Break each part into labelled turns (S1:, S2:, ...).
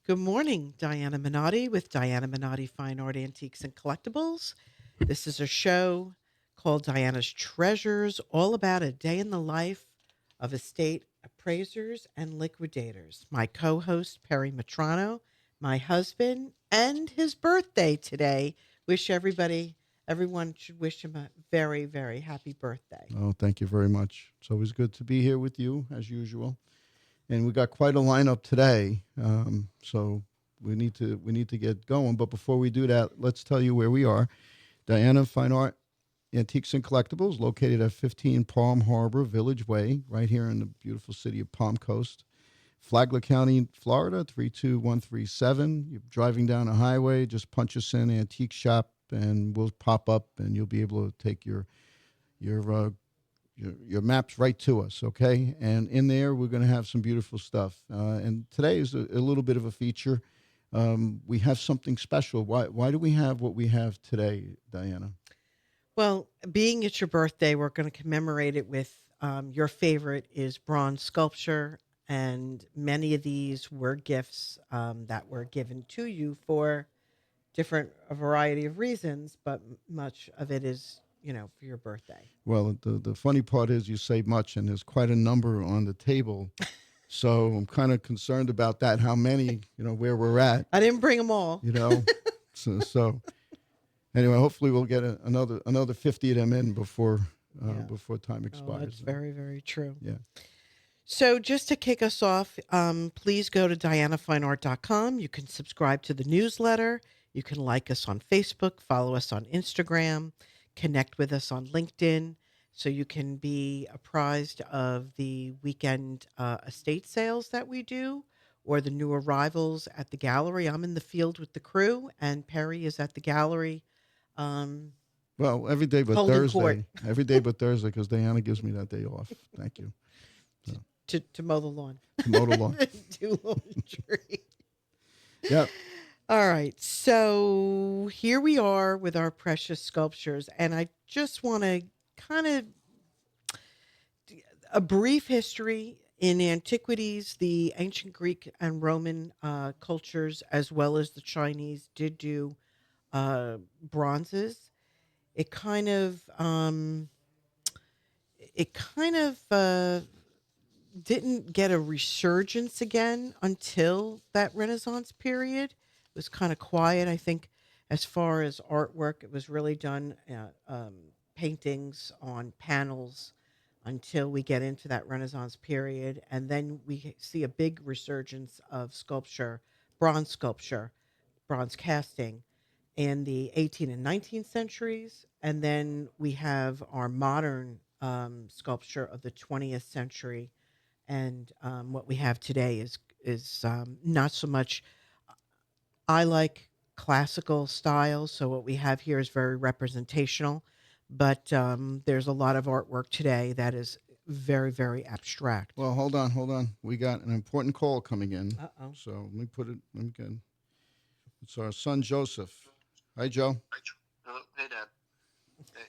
S1: Good morning, Diana Minotti with Diana Minotti Fine Art Antiques and Collectibles. This is a show called Diana's Treasures, all about a day in the life of estate appraisers and liquidators. My co host, Perry Mitrano, my husband, and his birthday today. Everyone should wish him a very, very happy birthday.
S2: Oh, thank you very much. It's always good to be here with you, as usual. And we got quite a lineup today, so we need to get going. But before we do that, let's tell you where we are. Diana Fine Art Antiques and Collectibles, located at 15 Palm Harbor Village Way, right here in the beautiful city of Palm Coast, Flagler County, Florida, 32137. You're driving down a highway, just punch us in, Antique Shop, and we'll pop up, and you'll be able to take your your maps right to us, okay? And in there, we're going to have some beautiful stuff. And today is a little bit of a feature. We have something special. Why do we have what we have today, Diana?
S1: Well, being it's your birthday, we're going to commemorate it with your favorite is bronze sculpture, and many of these were gifts that were given to you for a variety of reasons, but much of it is, for your birthday.
S2: Well, the funny part is you say much, and there's quite a number on the table. So I'm kind of concerned about that, how many, where we're at,
S1: I didn't bring them all.
S2: you know. So anyway, hopefully we'll get another 50 of them in before time expires.
S1: That's very, very true.
S2: Yeah.
S1: So just to kick us off, please go to dianafineart.com. You can subscribe to the newsletter. You can like us on Facebook, follow us on Instagram, connect with us on LinkedIn, so you can be apprised of the weekend estate sales that we do or the new arrivals at the gallery. I'm in the field with the crew, and Perry is at the gallery. Um,
S2: Well, every day but
S1: Holding court.
S2: Thursday. Every day but Thursday, because Diana gives me that day off. Thank you. So,
S1: to mow the lawn.
S2: to mow the lawn.
S1: Do laundry.
S2: Yep.
S1: All right. So here we are with our precious sculptures. And I just want to kind of a brief history in antiquities. The ancient Greek and Roman cultures, as well as the Chinese, did do bronzes. It kind of, didn't get a resurgence again until that Renaissance period. It was kind of quiet. I think, as far as artwork, it was really done paintings on panels until we get into that Renaissance period, and then we see a big resurgence of sculpture, bronze casting, in the 18th and 19th centuries, and then we have our modern sculpture of the 20th century, and what we have today is not so much. I like classical styles, so what we have here is very representational, but there's a lot of artwork today that is very, very abstract.
S2: Well, hold on. We got an important call coming in.
S1: Uh-oh.
S2: So let me get, it's our son, Joseph. Hi, Joe.
S3: Hello, hey Dad. Hey,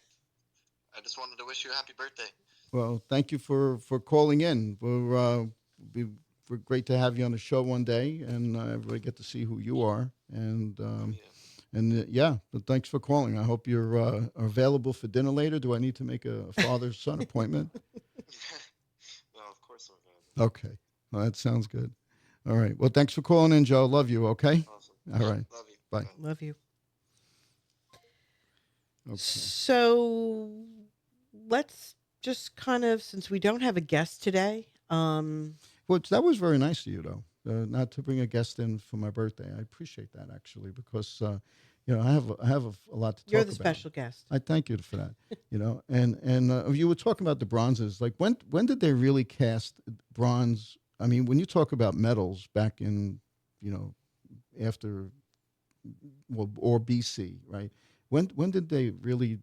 S3: I just wanted to wish you a happy birthday.
S2: Well, thank you for calling in. We're great to have you on the show one day, and everybody get to see who you are. And but thanks for calling. I hope you're are available for dinner later. Do I need to make a father-son appointment?
S3: No, of course I'm available.
S2: Okay. Well, that sounds good. All right. Well, thanks for calling in, Joe. Love you. Okay.
S3: Awesome.
S2: All right.
S3: Love you.
S2: Bye.
S1: Love you.
S2: Okay.
S1: So let's just kind of, since we don't have a guest today,
S2: Well, that was very nice of you, though, not to bring a guest in for my birthday. I appreciate that, actually, because I have a lot to talk about.
S1: you're the special guest.
S2: I thank you for that. And you were talking about the bronzes. Like when did they really cast bronze? I mean, when you talk about metals back in, after or BC, right? When did they really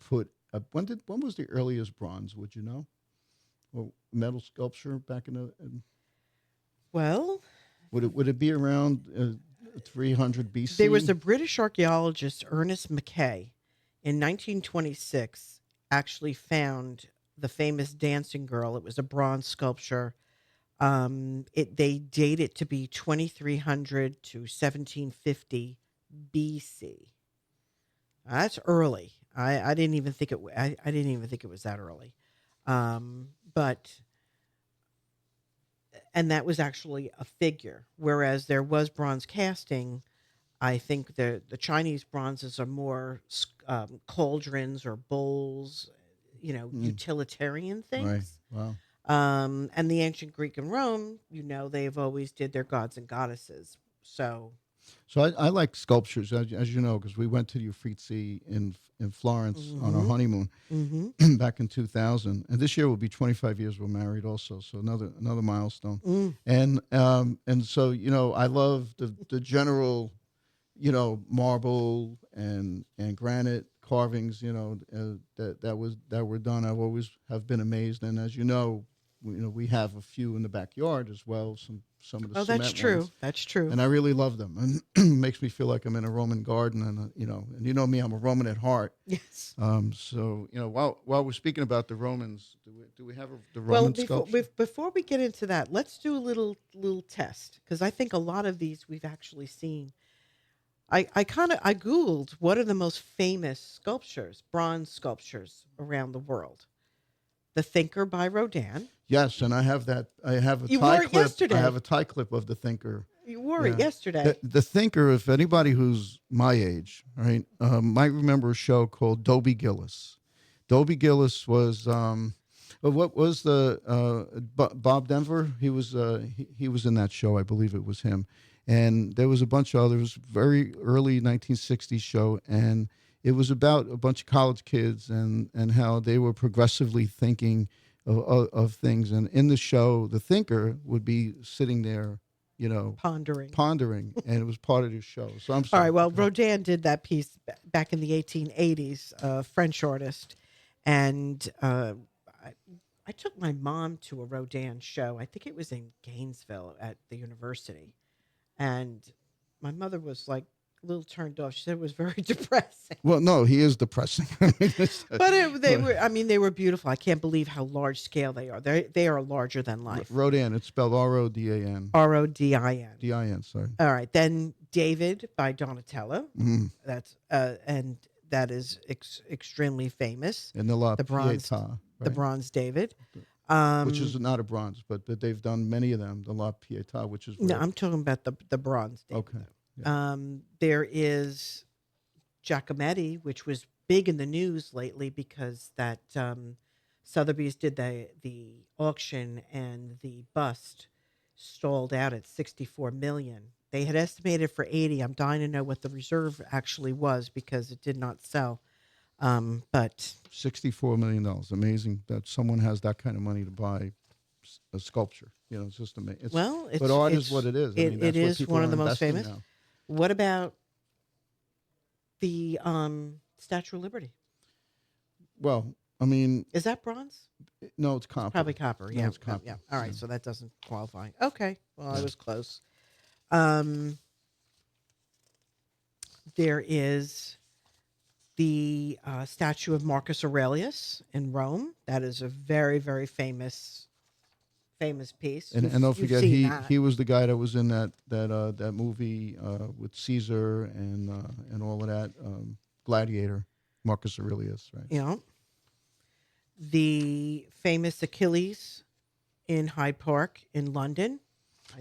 S2: put? When was the earliest bronze? Would you know? Or metal sculpture back in the?
S1: Well,
S2: Would it be around 300 BC?
S1: there was a British archaeologist, Ernest Mackay, in 1926, actually found the famous dancing girl. It was a bronze sculpture They date it to be 2300 to 1750 BC. That's early. I didn't even think I didn't even think it was that early. But and that was actually a figure, whereas there was bronze casting. I think the Chinese bronzes are more cauldrons or bowls,
S2: Mm,
S1: utilitarian
S2: right.
S1: things.
S2: Wow.
S1: And the ancient Greek and Rome, they've always did their gods and goddesses. So,
S2: So I like sculptures, as you know, because we went to the Uffizi in Florence on our
S1: mm-hmm,
S2: honeymoon
S1: mm-hmm,
S2: back in 2000, and this year will be 25 years we're married, also. So another milestone,
S1: mm.
S2: and so I love the general, marble and granite carvings, that were done. I've always have been amazed, and as you know, we have a few in the backyard as well, some of the
S1: Oh, that's
S2: cement
S1: true.
S2: ones,
S1: That's true.
S2: and I really love them, and makes me feel like I'm in a Roman garden, and me, I'm a Roman at heart.
S1: Yes.
S2: So while we're speaking about the Romans, do we have the
S1: Well,
S2: Roman sculpture?
S1: before we get into that, let's do a little test because I think a lot of these we've actually seen. I googled what are the most famous sculptures, bronze sculptures around the world. The Thinker by Rodin.
S2: Yes, and I have that. I have a
S1: You
S2: tie
S1: wore it
S2: clip. I
S1: yesterday.
S2: have a tie clip of the Thinker.
S1: You wore it
S2: Yeah.
S1: yesterday.
S2: The Thinker, if anybody who's my age, right, might remember a show called Dobie Gillis. Dobie Gillis was, what was the, Bob Denver? He was in that show. I believe it was him. And there was a bunch of others, very early 1960s show. And it was about a bunch of college kids and how they were progressively thinking of things. And in the show, the Thinker would be sitting there,
S1: Pondering.
S2: pondering, and it was part of his show. So I'm
S1: All
S2: sorry.
S1: right. Well, Rodin did that piece back in the 1880s, French artist, and I, I took my mom to a Rodin show. I think it was in Gainesville at the university, and my mother was like a little turned off. She said it was very depressing.
S2: Well, no, he is depressing.
S1: But they were. I mean, they were beautiful. I can't believe how large scale they are. They are larger than life.
S2: Rodin. It's spelled Rodin.
S1: Rodin.
S2: Din. Sorry.
S1: All right, then David by Donatello.
S2: Mm.
S1: That's and that is extremely famous.
S2: And the La
S1: The bronze,
S2: Pietà,
S1: the
S2: right?
S1: bronze David.
S2: Which is not a bronze, but they've done many of them. The La Pietà, which is
S1: No, I'm talking about the bronze David.
S2: okay. Yeah.
S1: There is Giacometti, which was big in the news lately because that Sotheby's did the auction and the bust stalled out at 64 million. They had estimated for 80. I'm dying to know what the reserve actually was because it did not sell. But
S2: $64 million. Amazing that someone has that kind of money to buy a sculpture. It's just amazing.
S1: well,
S2: But art is
S1: it's
S2: what it is. I mean,
S1: it
S2: that's what
S1: is
S2: people
S1: one
S2: are
S1: of the most
S2: investing
S1: famous.
S2: now.
S1: What about the Statue of Liberty?
S2: Well, I mean,
S1: Is that bronze?
S2: no, it's copper.
S1: Probably copper.
S2: No,
S1: Yeah.
S2: it's copper.
S1: Yeah. All right.
S2: Yeah.
S1: So that doesn't qualify. Okay. Well, I
S2: Yeah.
S1: was close. Um, there is the statue of Marcus Aurelius in Rome. That is a very, very famous piece.
S2: And don't
S1: You've
S2: forget,
S1: seen
S2: he
S1: that.
S2: he was the guy that was in that movie with Caesar and all of that, Gladiator, Marcus Aurelius, right?
S1: You know, the famous Achilles in Hyde Park in London.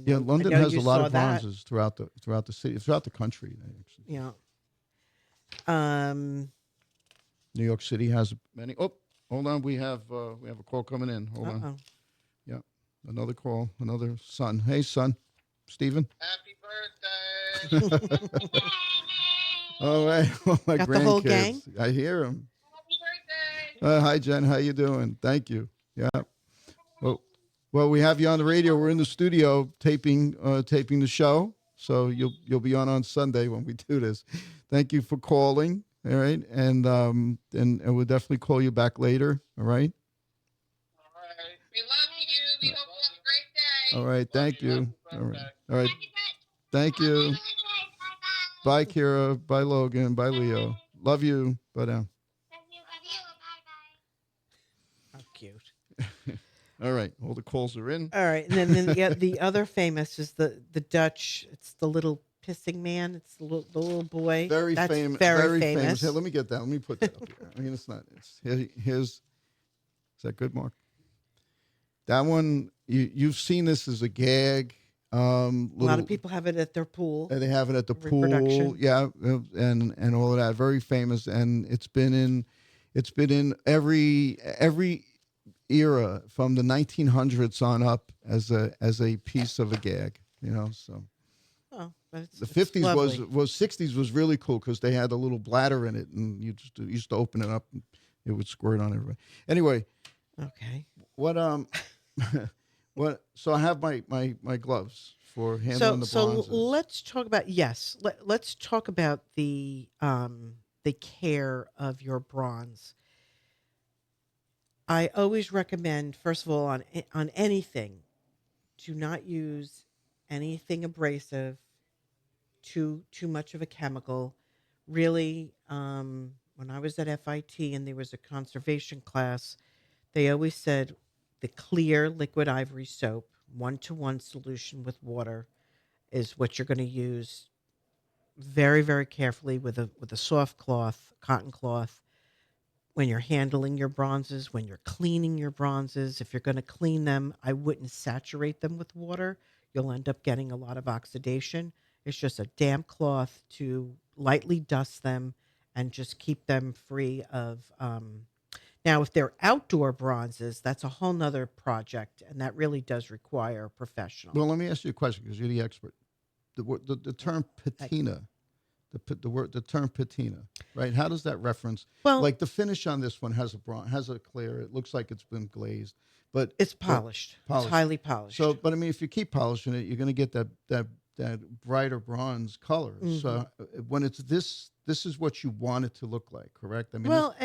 S2: Yeah, London has
S1: you
S2: a lot
S1: saw
S2: of
S1: that.
S2: bronzes throughout the city, throughout the country. Actually,
S1: Yeah.
S2: New York City has many. Oh, hold on, we have a call coming in. Hold on.
S1: Uh-oh.
S2: Yeah, another call, another son. Hey, son, Stephen.
S3: Happy birthday!
S2: All right, all my
S1: Got the whole
S2: grandkids.
S1: gang?
S2: I hear them.
S3: Happy birthday!
S2: Hi, Jen. How you doing? Thank you. Yeah. Well, we have you on the radio. We're in the studio taping the show, so you'll be on Sunday when we do this. Thank you for calling. All right, and we'll definitely call you back later. All right.
S3: All right. We love you. We hope you have a great day.
S2: All right. Thank you. All right. All right. Thank you. Bye, Kira. Bye, Logan. Bye, Leo. Love you. Bye now.
S1: How cute.
S2: All right, all the calls are in.
S1: All right, and then the other famous is the Dutch. It's the little pissing man. It's the little boy.
S2: Very
S1: That's
S2: famous.
S1: very
S2: Very famous.
S1: famous.
S2: Here, let me get that. Let me put that up here. I mean, it's not. It's here's. Is that good, Mark? That one you've seen this as a gag.
S1: A lot of people have it at their pool.
S2: They have it at the pool,
S1: Reproduction.
S2: yeah, and all of that. Very famous, and it's been in every era from the 1900s on up as a piece of a gag, So
S1: Oh, but
S2: the
S1: it's
S2: 50s
S1: lovely.
S2: was 60s was really cool because they had a little bladder in it, and you just used to open it up, and it would squirt on everybody. Anyway,
S1: Okay.
S2: what what? So I have my gloves for handling the bronzes.
S1: So let's talk about let's talk about the care of your bronze. I always recommend, first of all, on anything, do not use anything abrasive, too much of a chemical. Really, when I was at FIT and there was a conservation class, they always said the clear liquid ivory soap, 1-to-1 solution with water, is what you're going to use very, very carefully with a soft cloth, cotton cloth, when you're handling your bronzes, when you're cleaning your bronzes. If you're going to clean them, I wouldn't saturate them with water. You'll end up getting a lot of oxidation. It's just a damp cloth to lightly dust them and just keep them free of. Now, if they're outdoor bronzes, that's a whole nother project, and that really does require a professional.
S2: Well, let me ask you a question because you're the expert. The term patina, the term patina, right? How does that reference?
S1: Well,
S2: Like the finish on this one has a clear. It looks like it's been glazed, but
S1: it's polished.
S2: polished.
S1: It's highly polished.
S2: So, but I mean, if you keep polishing it, you're going to get that brighter bronze color. So when it's this is what you want it to look like, correct? I mean,
S1: well,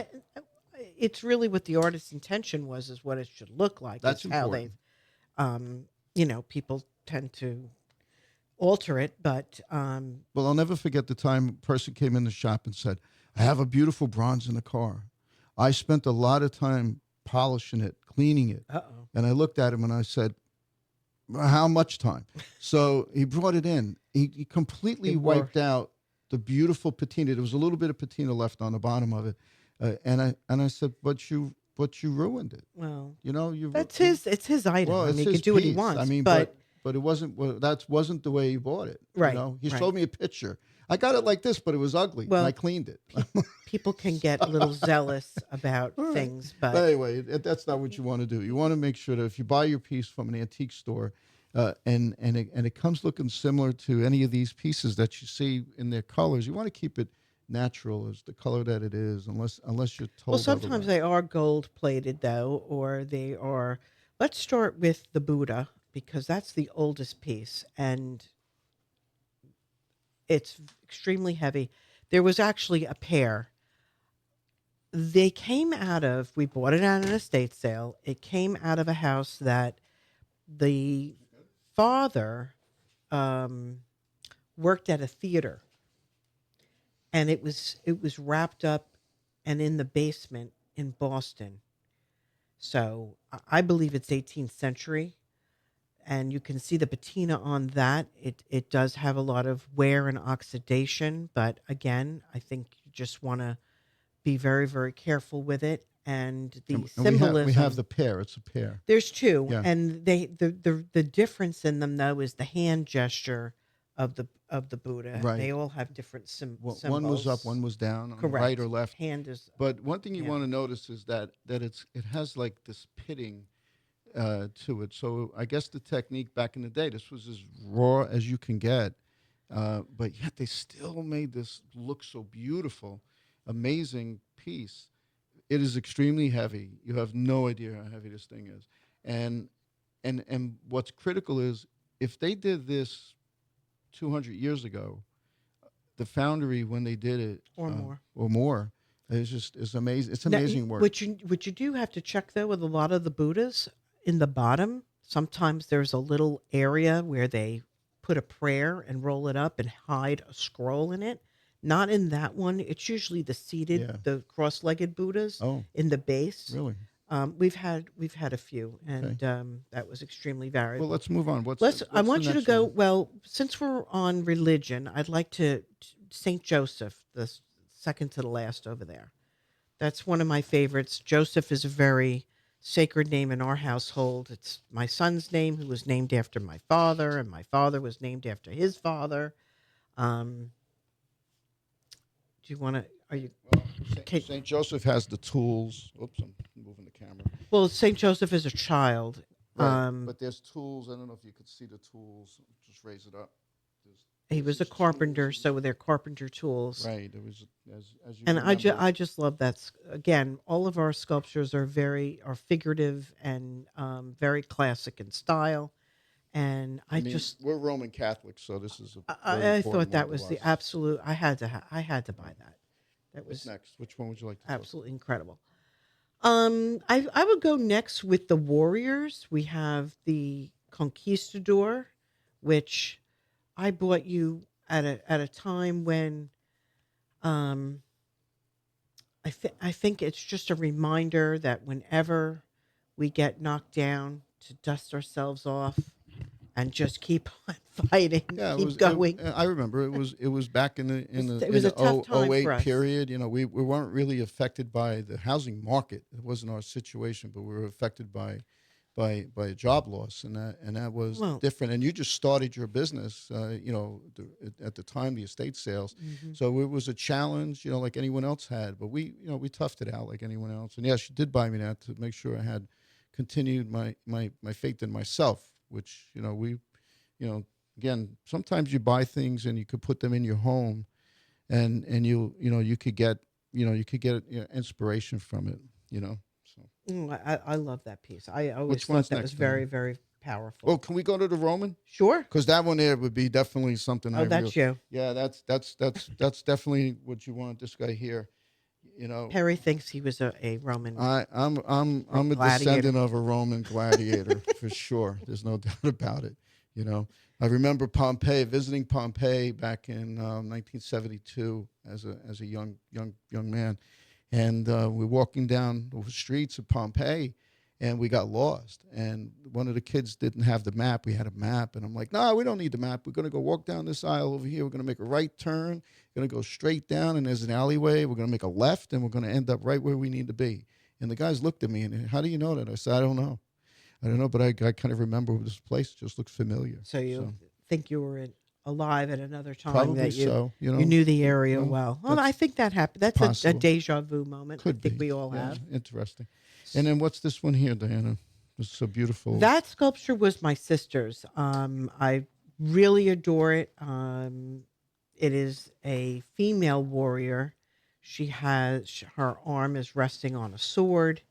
S1: it's really what the artist's intention was, is what it should look like.
S2: That's
S1: it's how
S2: important.
S1: they, people tend to alter it, but
S2: well, I'll never forget the time a person came in the shop and said, "I have a beautiful bronze in the car. I spent a lot of time polishing it, cleaning it."
S1: uh-oh.
S2: And I looked at him and I said, "Well, how much time?" So he brought it in. He completely
S1: It wore-
S2: wiped out the beautiful patina. There was a little bit of patina left on the bottom of it, and I said, "But you ruined it.
S1: Well,
S2: You
S1: it's his item.
S2: well,
S1: I
S2: it's
S1: mean, he
S2: his
S1: can do what he
S2: piece.
S1: wants.
S2: I mean, but it wasn't. Well, that wasn't the way he bought it.
S1: Right,
S2: He
S1: right.
S2: showed me a picture. I got it like this, but it was ugly.
S1: Well,
S2: and I cleaned it.
S1: people can get a little zealous about
S2: All right.
S1: things,
S2: But
S1: but
S2: anyway, that's not what you want to do. You want to make sure that if you buy your piece from an antique store, and it comes looking similar to any of these pieces that you see in their colors, you want to keep it natural as the color that it is, unless you're told.
S1: well, sometimes
S2: otherwise.
S1: they are gold plated though, or they are. Let's start with the Buddha because that's the oldest piece, and it's extremely heavy. There was actually a pair. They came out of. We bought it at an estate sale. It came out of a house that the father um, worked at a theater, and it was wrapped up and in the basement in Boston. So I believe it's 18th century, and you can see the patina on that. It does have a lot of wear and oxidation, but again, I think you just want to be very, very careful with it. And the
S2: And
S1: symbolism.
S2: we have the pair. It's a pair.
S1: There's two,
S2: Yeah.
S1: and the difference in them though is the hand gesture of the Buddha.
S2: Right.
S1: They all have different symbols.
S2: One was up, one was down, on the
S1: Correct.
S2: right or left.
S1: Hand is
S2: But one thing you
S1: Yeah.
S2: want to notice is that it has like this pitting to it. So I guess the technique back in the day, this was as raw as you can get, but yet they still made this look so beautiful, amazing piece. It is extremely heavy. You have no idea how heavy this thing is, and what's critical is if they did this 200 years ago, the foundry when they did it
S1: or more.
S2: or more. It's amazing. It's
S1: Now,
S2: amazing work.
S1: What you do have to check though with a lot of the Buddhas in the bottom, sometimes there's a little area where they put a prayer and roll it up and hide a scroll in it. Not in that one. It's usually the seated,
S2: Yeah.
S1: the cross-legged Buddhas
S2: Oh,
S1: in the base.
S2: really?
S1: We've had a few,
S2: Okay.
S1: and that was extremely
S2: Well,
S1: valuable.
S2: let's move on.
S1: I
S2: What's the
S1: want you to
S2: next
S1: go.
S2: one?
S1: Well, since we're on religion, I'd like to Saint Joseph, second to the last over there. That's one of my favorites. Joseph is a very sacred name in our household. It's my son's name, who was named after my father, and my father was named after his father. Um, do you want to? Are you?
S2: Well,
S1: Okay.
S2: Saint Joseph has the tools. Oops, I'm moving the camera.
S1: Well, Saint Joseph is a child.
S2: Right,
S1: Um,
S2: but there's tools. I don't know if you could see the tools. Just raise it up. There's,
S1: he
S2: there's
S1: was a
S2: his tools.
S1: carpenter, so they're carpenter tools.
S2: Right. It was as you
S1: And
S2: remember.
S1: I just love that. Again, all of our sculptures are figurative and very classic in style. And
S2: I mean, we're Roman Catholics, so this is a very
S1: I
S2: important
S1: thought
S2: one
S1: that
S2: to
S1: was the
S2: us.
S1: absolute. I had to buy that. That
S2: What's
S1: was
S2: next? Which one would you like to talk
S1: absolutely incredible. I would go next with the warriors. We have the Conquistador, which I bought you at a time when um I think it's just a reminder that whenever we get knocked down, to dust ourselves off and just keep on fighting,
S2: Yeah, it
S1: keep
S2: was.
S1: going.
S2: I remember it was back in the
S1: It was a tough time for
S2: 08
S1: us.
S2: period. You know, we weren't really affected by the housing market. It wasn't our situation, but we were affected by a job loss, and that was
S1: Well,
S2: different. And you just started your business, at the time, the estate sales.
S1: mhm.
S2: So it was a challenge, like anyone else had. But we toughed it out like anyone else. And yes, you did buy me that to make sure I had continued my faith in myself, which you know, again, sometimes you buy things and you could put them in your home, and you could get inspiration from it. So
S1: I love that piece. I always
S2: which
S1: thought
S2: one's
S1: that was
S2: next, Diana?
S1: very, very powerful.
S2: Oh, can we go to the Roman?
S1: Sure.
S2: Because that one there would be definitely something
S1: Oh,
S2: I real.
S1: that's you.
S2: Yeah, that's definitely what you want. This guy here, you know.
S1: Perry thinks he was a Roman
S2: I'm a
S1: gladiator.
S2: descendant of a Roman gladiator for sure. There's no doubt about it. You know, I remember visiting Pompeii back in 1972 as a young man, and we're walking down the streets of Pompeii, and we got lost. And one of the kids didn't have the map. We had a map, and I'm like, "No, we don't need the map. We're gonna go walk down this aisle over here. We're gonna make a right turn. Going to go straight down, and there's an alleyway. We're going to make a left, and we're going to end up right where we need to be." And the guys looked at me and, "How do you know that?" I said, "I don't know. I don't know, but I kind of remember this place just looks familiar."
S1: So you
S2: So
S1: think you were alive at another time
S2: probably
S1: that
S2: so.
S1: you knew the area
S2: Well,
S1: well. Well, I
S2: that's
S1: think that happened. That's a
S2: possible.
S1: deja vu moment. I
S2: Could
S1: think
S2: be.
S1: we all
S2: Yeah,
S1: have.
S2: interesting. And then what's this one here, Diana? It's so beautiful.
S1: That sculpture was my sister's. I really adore it. It is a female warrior. Her arm is resting on a sword.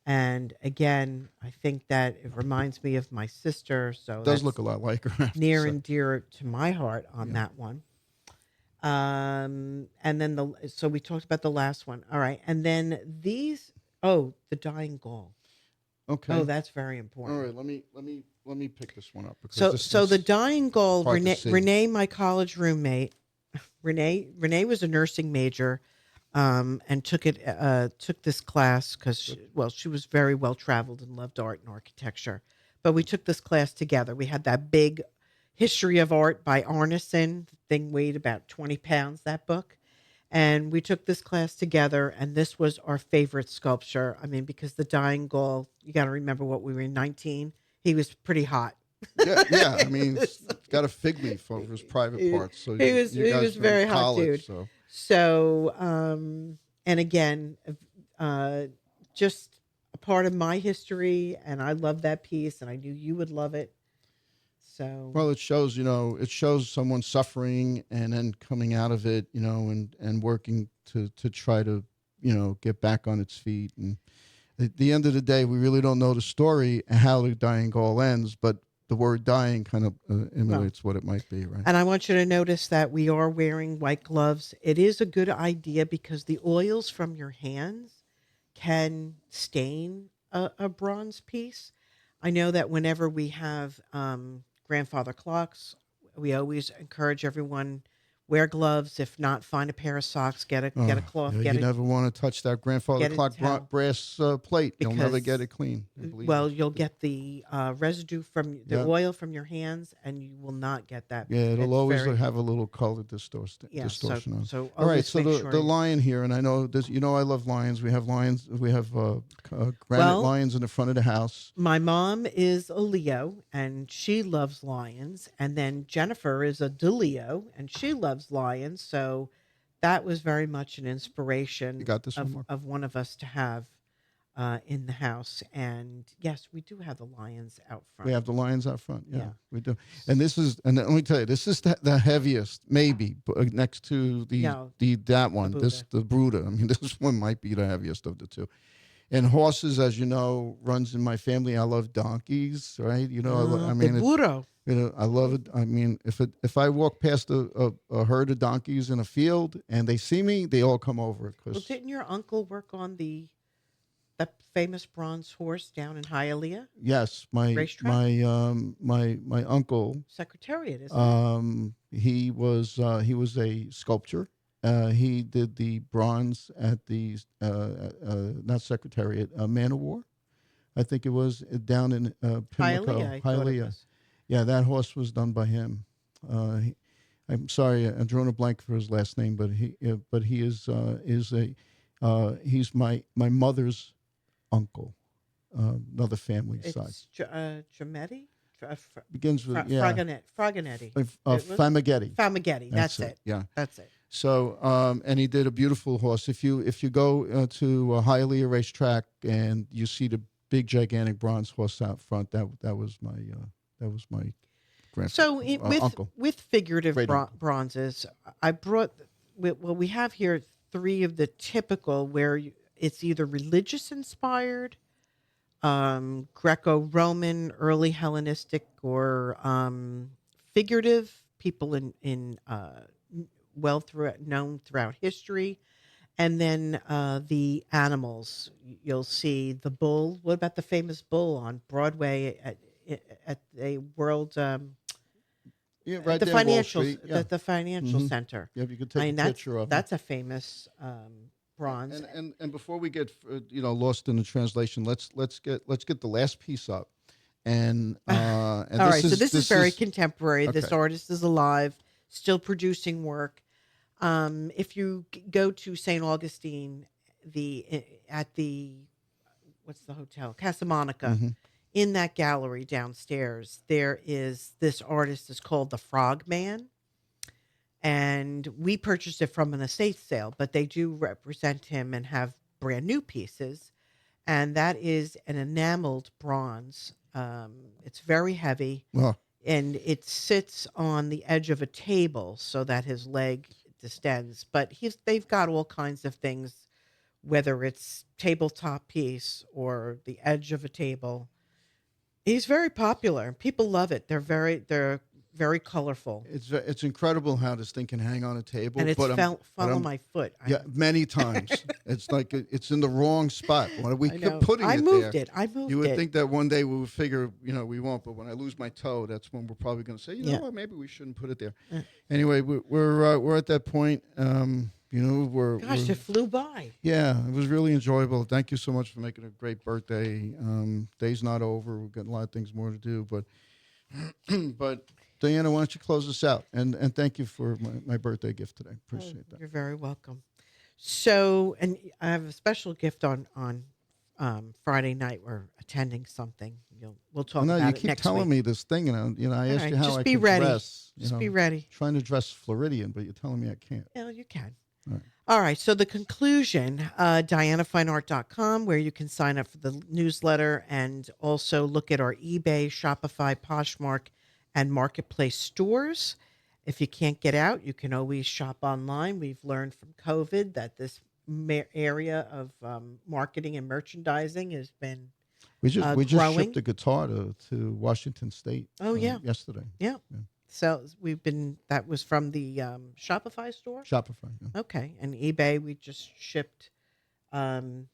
S1: And again, I think that it reminds me of my sister. So
S2: Does look
S1: that's
S2: a lot like her, I have to
S1: near
S2: say.
S1: and dear to my heart on
S2: Yeah.
S1: that one. And then so we talked about the last one. All right. And then the Dying Gall. Oh,
S2: Okay.
S1: that's very
S2: All
S1: important.
S2: right. Let me pick this one up because
S1: So the Dying Gall,
S2: hard to see.
S1: Renee, my college roommate, Renee was a nursing major, and took this class because she was very well traveled and loved art and architecture. But we took this class together. We had that big history of art by Arneson. The thing weighed about 20 pounds. That book. And we took this class together, and this was our favorite sculpture. I mean, because the Dying Gall, you got to remember what we were in 19. He was pretty hot.
S2: Yeah, yeah. I mean, it's got a fig leaf over his private
S1: he,
S2: parts. So you
S1: he
S2: guys
S1: was
S2: were in
S1: very hot, dude.
S2: college, so
S1: So, and again, uh, just a part of my history, and I love that piece, and I knew you would love it. So,
S2: well, it shows someone suffering and then coming out of it, and working to try to, get back on its feet. And at the end of the day, we really don't know the story and how the Dying Gall ends, but the word dying kind of
S1: well,
S2: emulates what it might be, right?
S1: and I want you to notice that we are wearing white gloves. It is a good idea because the oils from your hands can stain a bronze piece. I know that whenever we have grandfather clocks, we always encourage everyone wear gloves. If not, find a pair of socks. Get a cloth.
S2: Yeah, you never want to touch that grandfather
S1: get a
S2: clock
S1: towel.
S2: brass plate. You'll never get
S1: Because
S2: it clean. Believe
S1: well,
S2: me.
S1: you'll get the residue from the
S2: Yeah,
S1: oil from your hands, and you will not get that.
S2: yeah. It'll
S1: It's
S2: always
S1: very
S2: have a little color
S1: yeah. So
S2: distortion on it.
S1: so
S2: All right.
S1: always
S2: So
S1: make
S2: the
S1: sure.
S2: lion here, and I know this. You know, I love lions. We have lions. We have granite
S1: Well,
S2: lions in the front of the house.
S1: my mom is a Leo, and she loves lions, and then Jennifer is a DeLeo, and she loves lions. So that was very much an
S2: You
S1: inspiration
S2: got this one, Mark?
S1: of one of us to have in the house. And yes, we do have the lions out
S2: We
S1: front.
S2: have the lions out front. Yeah,
S1: Yeah.
S2: we do. And this is, and let me tell you, this is the heaviest, maybe next to
S1: Yeah,
S2: that
S1: the
S2: one. This
S1: Buddha.
S2: the Bruta. I mean, this one might be the heaviest of the two. And horses, as you know, runs in my family. I love donkeys, right? You know, I
S1: The
S2: mean,
S1: burro.
S2: I love it. I mean, if I walk past a herd of donkeys in a field and they see me, they all come over
S1: Well,
S2: because
S1: didn't your uncle work on that famous bronze horse down in Hialeah
S2: yes,
S1: racetrack?
S2: my uncle,
S1: Secretariat, isn't it?
S2: he was a sculptor. He did the bronze at the not Secretariat, Man of War. I think it was down in
S1: Hialeah,
S2: Pimlico,
S1: I thought it
S2: Hialeah.
S1: was.
S2: Yeah, that horse was done by him. I'm sorry, I'm drawing a blank for his last name, but he is he's my mother's uncle, another family side.
S1: It's Giametti?
S2: Begins with yeah,
S1: Fraganetti.
S2: Famagetti.
S1: Famagetti. That's it.
S2: Yeah.
S1: That's it.
S2: So and he did a beautiful horse. If you go to Hialeah racetrack and you see the big gigantic bronze horse out front, that was my grandfather,
S1: So
S2: uncle.
S1: with figurative
S2: Great uncle.
S1: bronzes, I brought. Well, we have here three of the typical where it's either religious inspired, Greco-Roman, early Hellenistic, or figurative. People in well known throughout history, and then the animals. You'll see the bull. What about the famous bull on Broadway at a world
S2: Yeah, right
S1: the
S2: there in Wall
S1: financial
S2: Street. Yeah,
S1: the financial center?
S2: yeah. You could
S1: I
S2: take a
S1: mean
S2: picture of him.
S1: that's a famous bronze.
S2: And before we get lost in the translation, let's get the last piece up. And and
S1: All
S2: this
S1: right, so
S2: is
S1: this is very contemporary. This
S2: okay.
S1: artist is alive, still producing work. If you go to St. Augustine, at the what's the hotel Casa Monica,
S2: Mhm.
S1: in that gallery downstairs, there is this artist is called the Frogman, and we purchased it from an estate sale, but they do represent him and have brand new pieces, and that is an enameled bronze. It's very heavy,
S2: Well,
S1: and it sits on the edge of a table so that his leg distends. But they've got all kinds of things, whether it's tabletop piece or the edge of a table. He's very popular. People love it. They're very colorful,
S2: it's incredible how this thing can hang on a table,
S1: and it's
S2: but
S1: fell on
S2: I'm
S1: my foot.
S2: yeah, many times. It's like it's in the wrong spot. When we
S1: I
S2: kept
S1: know.
S2: putting
S1: I
S2: it
S1: moved
S2: there,
S1: it. I moved
S2: you would
S1: it.
S2: think that one day we would figure, we won't. But when I lose my toe, that's when we're probably going to say,
S1: Yeah.
S2: what, maybe we shouldn't put it there.
S1: Uh,
S2: Anyway, we're at that point.
S1: Gosh, it flew by.
S2: Yeah, it was really enjoyable. Thank you so much for making a great birthday. Day's not over. We've got a lot of things more to do, but but Diana, why don't you close us out? And thank you for my birthday gift today. Appreciate that.
S1: You're very welcome. So, and I have a special gift on Friday night. We're attending something. We'll talk
S2: I know
S1: about
S2: you
S1: it
S2: keep
S1: next
S2: telling
S1: week.
S2: me this thing, and I
S1: All
S2: asked
S1: right,
S2: you how
S1: just
S2: I
S1: be
S2: could
S1: ready.
S2: dress.
S1: Just be ready.
S2: Trying to dress Floridian, but you're telling me I can't.
S1: Yeah, you can.
S2: All right.
S1: All right. So the conclusion, DianaFineArt.com, where you can sign up for the newsletter and also look at our eBay, Shopify, Poshmark, and Marketplace stores. If you can't get out, you can always shop online. We've learned from COVID that this area of marketing and merchandising has been
S2: We just
S1: growing.
S2: shipped a guitar to Washington State.
S1: Oh, yeah.
S2: Yesterday.
S1: Yeah.
S2: Yeah.
S1: So that was from the Shopify store.
S2: Shopify. Yeah.
S1: Okay. And eBay, we just shipped um,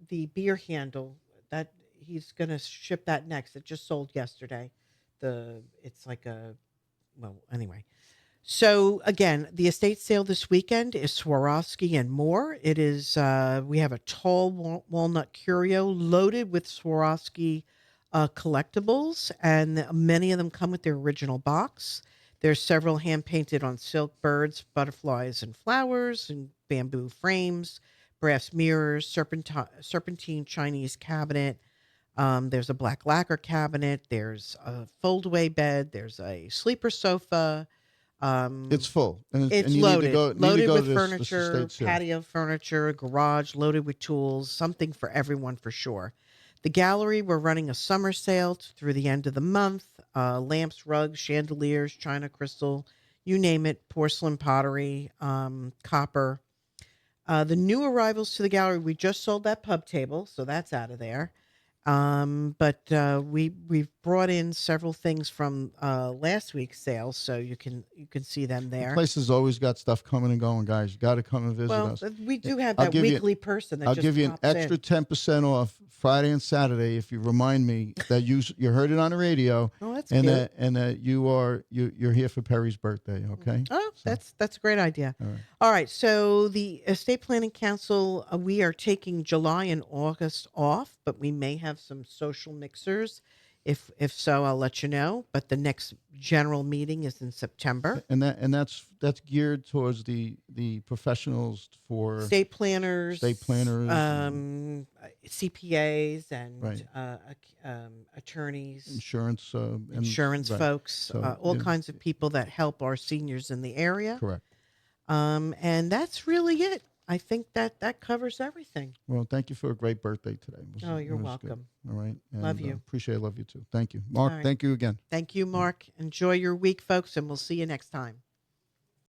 S1: the beer handle that he's going to ship that next. It just sold yesterday. It's like well, anyway. So again, the estate sale this weekend is Swarovski and more. It is we have a tall walnut curio loaded with Swarovski collectibles, and many of them come with their original box. There's several hand painted on silk birds, butterflies, and flowers, and bamboo frames, brass mirrors, serpentine Chinese cabinet. There's a black lacquer cabinet. There's a foldaway bed. There's a sleeper sofa.
S2: It's
S1: Um,
S2: full, and
S1: it's
S2: you need to
S1: loaded,
S2: go
S1: loaded
S2: to
S1: with
S2: this
S1: furniture,
S2: estate sale.
S1: patio furniture, garage loaded with tools, something for everyone for sure. The gallery, we're running a summer sale through the end of the month. Lamps, rugs, chandeliers, china, crystal, you name it, porcelain, pottery, copper. The new arrivals to the gallery, we just sold that pub table, so that's out of there. But we've brought in several things from last week's sales, so you can see them
S2: The
S1: there.
S2: place has always got stuff coming and going, guys. You got to come and visit
S1: Well,
S2: us.
S1: we do have
S2: I'll
S1: that
S2: give you
S1: weekly person that
S2: I'll
S1: just
S2: give you an
S1: pops
S2: extra
S1: in.
S2: 10% off Friday and Saturday if you remind me that you heard it on the radio,
S1: Oh, that's
S2: and
S1: cute.
S2: that you're here for Perry's birthday. Okay.
S1: Oh,
S2: So
S1: that's a great idea.
S2: all right.
S1: All right, so the Estate Planning Council, we are taking July and August off, but we may have some social mixers. If so, I'll let you know. But the next general meeting is in September.
S2: And that's geared towards the professionals for
S1: Estate planners,
S2: estate planners and
S1: CPAs, and
S2: right
S1: attorneys,
S2: insurance and
S1: insurance
S2: right.
S1: folks,
S2: So
S1: all kinds of people that help our seniors in the area.
S2: correct.
S1: And that's really it. I think that covers everything.
S2: Well, thank you for a great birthday today.
S1: Oh, you're
S2: It was good.
S1: welcome.
S2: All right. And,
S1: Love you.
S2: love you too. Thank you,
S1: All
S2: Mark.
S1: right.
S2: Thank you again.
S1: Thank you, Mark. Enjoy your week, folks, and we'll see you next time.